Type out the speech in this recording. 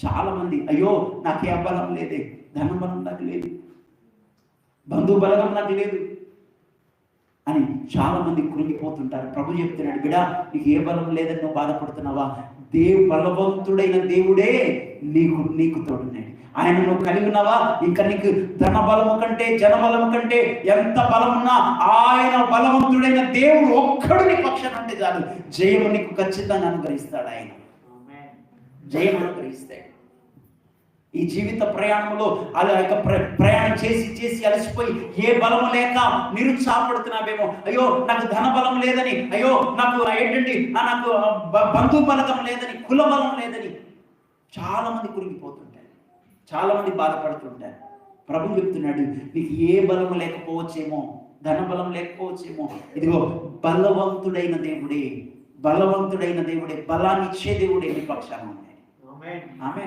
చాలామంది అయ్యో నాకే బలం లేదే, ధన బలం నాకు లేదు, బంధు బలగం నాకు లేదు అని చాలామంది కృంగిపోతుంటారు. ప్రభు చెప్తున్నాడు, బిడా నీకు ఏ బలం లేదని నువ్వు బాధపడుతున్నావా? బలవంతుడైన దేవుడే నీకు తోడున్నాడు. ఆయన నువ్వు కలిగి ఉన్నావా? ఇంకా నీకు ధన బలము కంటే జన బలము కంటే ఎంత బలమున్నా ఆయన బలవంతుడైన దేవుడు ఒక్కడు నీ పక్షాన ఉంటే చాలు, జయము నీకు ఖచ్చితంగా అనుగ్రహిస్తాడు. ఆయన జయం అనుగ్రహిస్తాడు. ఈ జీవిత ప్రయాణంలో అలా ప్రయాణం చేసి అలసిపోయి ఏ బలము లేక నిరుత్సాహపడుతున్నావేమో, అయ్యో నాకు ధన బలం లేదని, అయ్యో నాకు ఏంటండి నాకు బంధు బలగం లేదని, కుల బలం లేదని చాలా మంది కురిగిపోతుంటారు, చాలా మంది బాధపడుతుంటారు. ప్రభు చెప్తున్నాడు, నీకు ఏ బలము లేకపోవచ్చేమో, ధన బలం లేకపోవచ్చేమో, ఇదిగో బలవంతుడైన దేవుడే బలాన్ని ఇచ్చే దేవుడే నీ పక్షాన ఉన్నాడు. ఆమేన్.